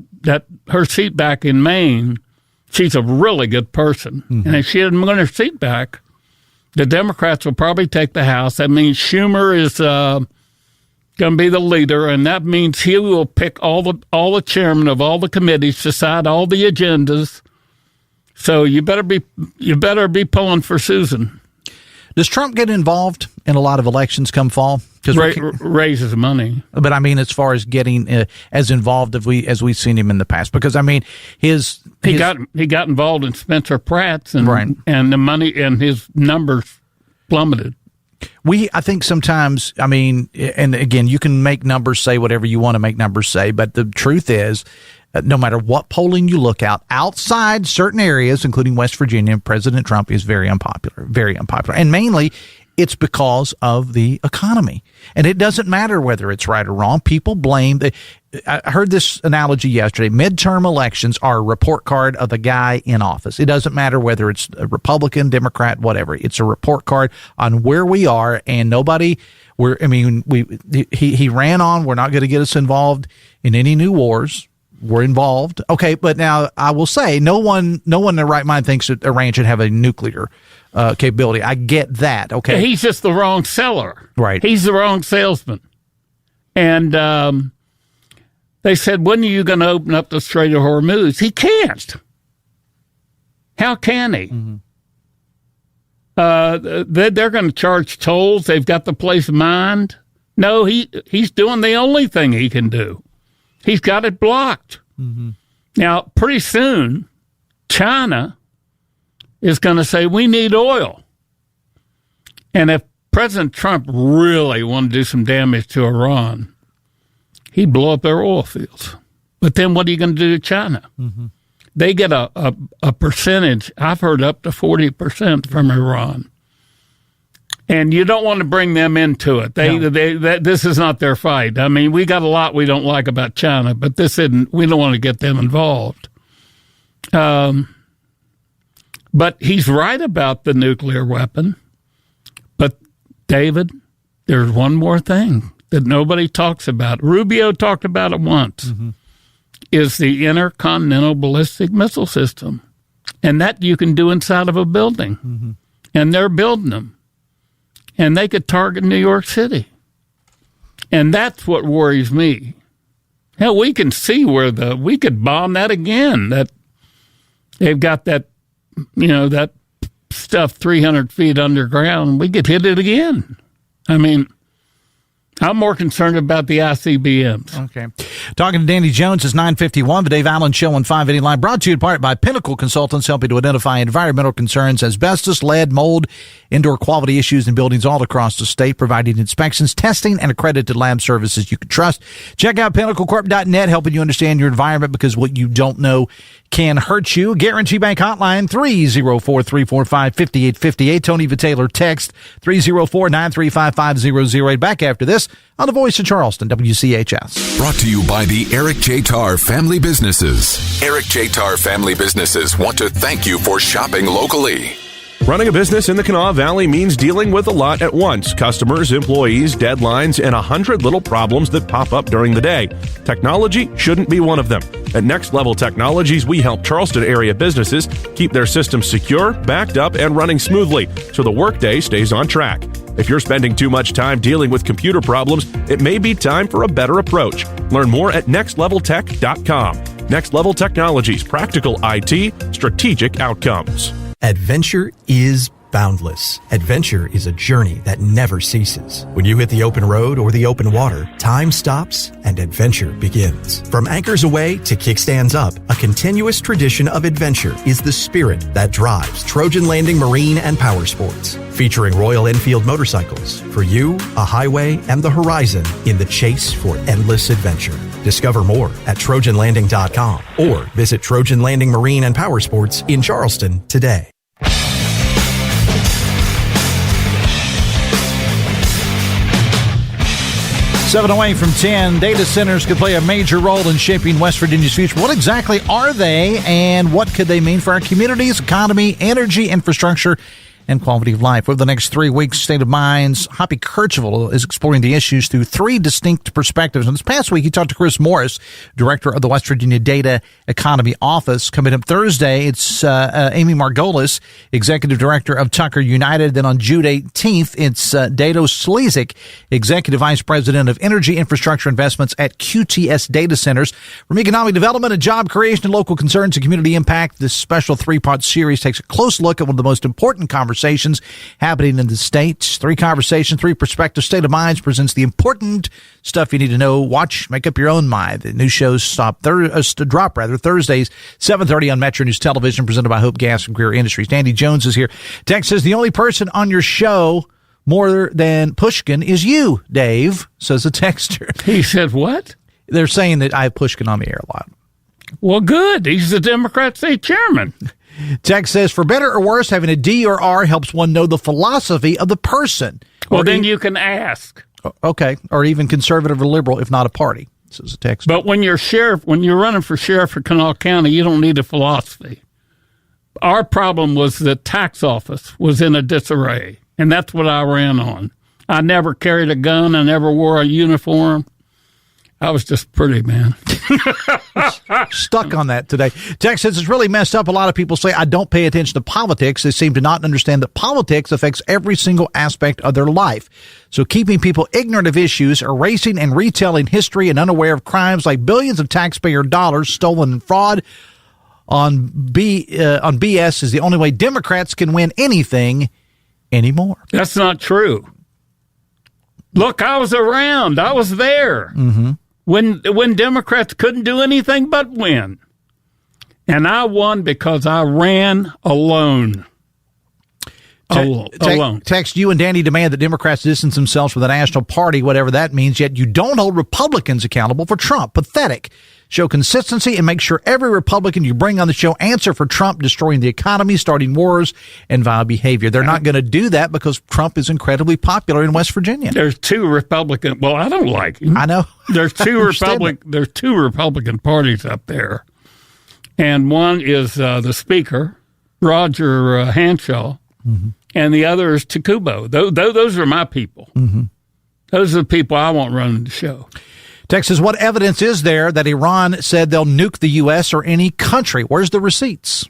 her seat back in Maine, she's a really good person. And if she doesn't win her seat back, the Democrats will probably take the House. That means Schumer is going to be the leader, and that means he will pick all the chairmen of all the committees, decide all the agendas. So you better be pulling for Susan. Does Trump get involved in a lot of elections come fall? Raises money. But I mean, as far as getting as involved as we've seen him in the past, because I mean, he got involved in Spencer Pratt's and the money and his numbers plummeted. I think sometimes, I mean, and again, you can make numbers say whatever you want to make numbers say, but the truth is, no matter what polling you look at, outside certain areas, including West Virginia, President Trump is very unpopular. And mainly, it's because of the economy. And it doesn't matter whether it's right or wrong. People blame. I heard this analogy yesterday. Midterm elections are a report card of the guy in office. It doesn't matter whether it's a Republican, Democrat, whatever. It's a report card on where we are, and he ran on. We're not going to get us involved in any new wars. We're involved. Okay, but now I will say no one in their right mind thinks that Iran should have a nuclear capability. I get that. Okay. He's just the wrong seller. Right. He's the wrong salesman. And they said, when are you going to open up the Strait of Hormuz? He can't. How can he? They're going to charge tolls. They've got the place mined. No, he's doing the only thing he can do. He's got it blocked. Now, pretty soon, China is going to say, we need oil. And if President Trump really wanted to do some damage to Iran, he'd blow up their oil fields. But then what are you going to do to China? They get a percentage, I've heard up to 40% from Iran. And you don't want to bring them into it. This is not their fight. I mean, we got a lot we don't like about China, but this isn't. We don't want to get them involved. But he's right about the nuclear weapon. But, David, there's one more thing that nobody talks about. Rubio talked about it once, is the intercontinental ballistic missile system. And that you can do inside of a building. And they're building them. And they could target New York City. And that's what worries me. Hell, we can see we could bomb that again. That they've got that, that stuff 300 feet underground. We could hit it again. I mean, I'm more concerned about the ICBMs. Okay. Talking to Danny Jones is 9:51. The Dave Allen Show on 580 Live, brought to you in part by Pinnacle Consultants, helping to identify environmental concerns, asbestos, lead, mold, indoor quality issues in buildings all across the state, providing inspections, testing, and accredited lab services you can trust. Check out pinnaclecorp.net, helping you understand your environment, because what you don't know can hurt you. Guarantee Bank Hotline, 304-345-5858. Tony Vitaler, text 304-935-5008. Back after this on the Voice of Charleston, WCHS. Brought to you by the Eric J. Tarr Family Businesses. Eric J. Tarr Family Businesses want to thank you for shopping locally. Running a business in the Kanawha Valley means dealing with a lot at once. Customers, employees, deadlines, and 100 little problems that pop up during the day. Technology shouldn't be one of them. At Next Level Technologies, we help Charleston area businesses keep their systems secure, backed up, and running smoothly so the workday stays on track. If you're spending too much time dealing with computer problems, it may be time for a better approach. Learn more at nextleveltech.com. Next Level Technologies, practical IT, strategic outcomes. Adventure is boundless. Adventure is a journey that never ceases. When you hit the open road or the open water, time stops and adventure begins. From anchors away to kickstands up, a continuous tradition of adventure is the spirit that drives Trojan Landing Marine and Power Sports. Featuring Royal Enfield motorcycles, for you, a highway and the horizon in the chase for endless adventure. Discover more at TrojanLanding.com or visit Trojan Landing Marine and Power Sports in Charleston today. 7 away from 10. Data centers could play a major role in shaping West Virginia's future. What exactly are they, and what could they mean for our communities, economy, energy, infrastructure, and quality of life? Over the next 3 weeks, State of Mind's Hoppy Kercheval is exploring the issues through 3 distinct perspectives. And this past week, he talked to Chris Morris, director of the West Virginia Data Economy Office. Coming up Thursday, it's Amy Margolis, executive director of Tucker United. Then on June 18th, it's Dato Slezik, executive vice president of energy infrastructure investments at QTS Data Centers. From economic development and job creation to local concerns and community impact, this special 3-part series takes a close look at one of the most important conversations happening in the state. 3 conversations, 3 perspectives. State of Minds presents the important stuff you need to know. Watch, make up your own mind. The new shows drop Thursdays, 7:30 on Metro News Television, presented by Hope Gas and Greer Industries. Danny Jones is here. Text says, the only person on your show more than Pushkin is you, Dave, says a texter. He said what? They're saying that I have Pushkin on the air a lot. Well, good. He's the Democrat state chairman. Text says, for better or worse, having a D or R helps one know the philosophy of the person. Well, then you can ask. Okay. Or even conservative or liberal, if not a party, says a text. But when you're running for sheriff for Kanawha County, you don't need a philosophy. Our problem was the tax office was in a disarray, and that's what I ran on. I never carried a gun. I never wore a uniform. I was just pretty, man. Stuck on that today. Text says, it's really messed up. A lot of people say, I don't pay attention to politics. They seem to not understand that politics affects every single aspect of their life. So keeping people ignorant of issues, erasing and retelling history, and unaware of crimes like billions of taxpayer dollars stolen in fraud on BS is the only way Democrats can win anything anymore. That's not true. Look, I was around. I was there. Mm-hmm. When Democrats couldn't do anything but win. And I won because I ran alone. Alone. Text, you and Danny demand that Democrats distance themselves from the national party, whatever that means, yet you don't hold Republicans accountable for Trump. Pathetic. Show consistency and make sure every Republican you bring on the show answer for Trump destroying the economy, starting wars, and vile behavior. They're not going to do that because Trump is incredibly popular in West Virginia. There's 2 Republican. Well, I don't like him. I know. There's 2 Republican parties up there, and one is the Speaker, Roger Hanshaw, mm-hmm. and the other is Takubo. Those are my people. Mm-hmm. Those are the people I want running the show. Text says, what evidence is there that Iran said they'll nuke the U.S. or any country? Where's the receipts?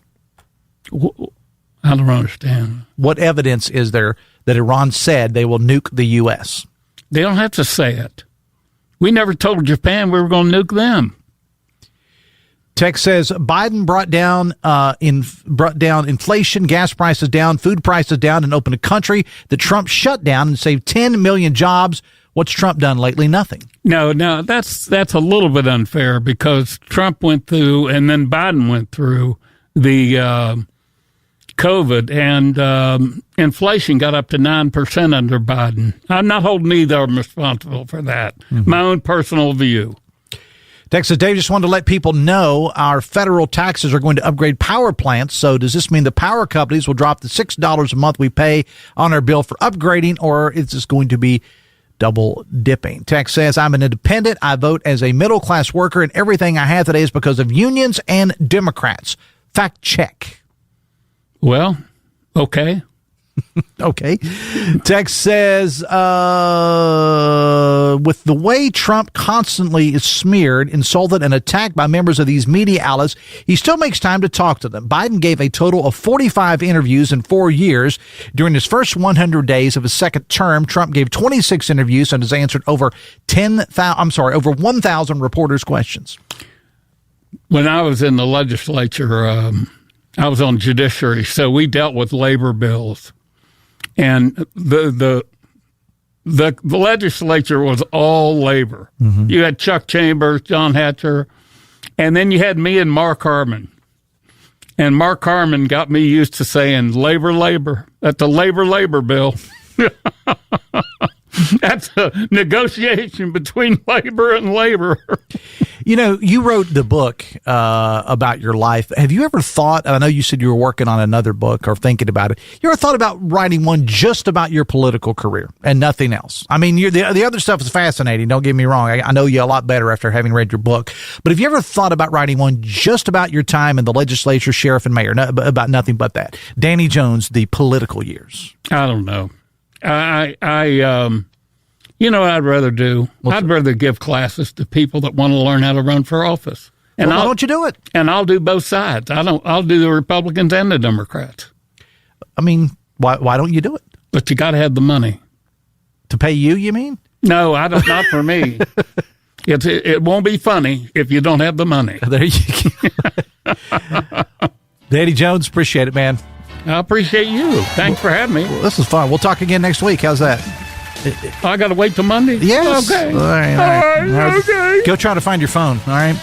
I don't understand. What evidence is there that Iran said they will nuke the U.S.? They don't have to say it. We never told Japan we were going to nuke them. Text says, Biden brought down inflation, gas prices down, food prices down, and opened a country that Trump shut down and saved 10 million jobs. What's Trump done lately? Nothing. No, that's a little bit unfair because Trump went through and then Biden went through the COVID, and inflation got up to 9% under Biden. I'm not holding either of them responsible for that. My own personal view. Texas Dave just wanted to let people know our federal taxes are going to upgrade power plants. So does this mean the power companies will drop the $6 a month we pay on our bill for upgrading, or is this going to be double dipping? Tex says, I'm an independent. I vote as a middle class worker, and everything I have today is because of unions and Democrats. Fact check. Well, okay. Okay. Tex says, with the way Trump constantly is smeared, insulted, and attacked by members of these media outlets, he still makes time to talk to them. Biden gave a total of 45 interviews in 4 years. During his first 100 days of his second term, Trump gave 26 interviews and has answered over 1,000 reporters' questions. When I was in the legislature, I was on judiciary, so we dealt with labor bills. And the legislature was all labor. Mm-hmm. You had Chuck Chambers, John Hatcher, and then you had me and Mark Harmon. And Mark Harmon got me used to saying labor. That's a labor bill. That's a negotiation between labor and labor. You know, you wrote the book about your life. Have you ever thought, I know you said you were working on another book or thinking about it. You ever thought about writing one just about your political career and nothing else? I mean, the other stuff is fascinating. Don't get me wrong. I know you a lot better after having read your book. But have you ever thought about writing one just about your time in the legislature, sheriff, and mayor, about nothing but that? Danny Jones, the political years. I don't know. You know what I'd rather do? I'd rather give classes to people that want to learn how to run for office. And why don't you do it? And I'll do both sides. I'll do the Republicans and the Democrats. I mean, why don't you do it? But you got to have the money. To pay you mean? No, not for me. It won't be funny if you don't have the money. There you go. Danny Jones, appreciate it, man. I appreciate you. Thanks for having me. Well, this was fun. We'll talk again next week. How's that? I got to wait till Monday? Yes. Okay. All right. Okay. Go try to find your phone. All right.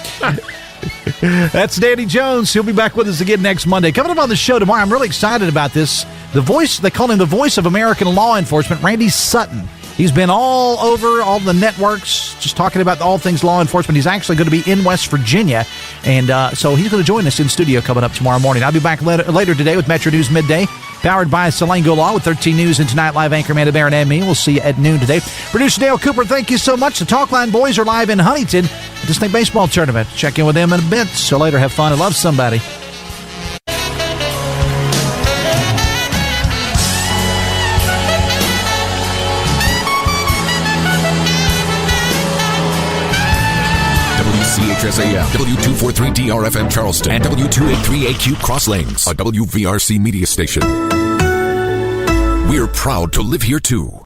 That's Danny Jones. He'll be back with us again next Monday. Coming up on the show tomorrow, I'm really excited about this. The voice, they call him the voice of American law enforcement, Randy Sutton. He's been all over all the networks, just talking about all things law enforcement. He's actually going to be in West Virginia, and so he's going to join us in studio coming up tomorrow morning. I'll be back later today with Metro News Midday, powered by Salango Law with 13 News and Tonight Live anchor Amanda Barron and me. We'll see you at noon today. Producer Dale Cooper, thank you so much. The Talkline Boys are live in Huntington at the State Baseball Tournament. Check in with them in a bit. So later, have fun and love somebody. WCHS AM, W243DRFM Charleston, and W283AQ Cross Lanes, a WVRC media station. We're proud to live here too.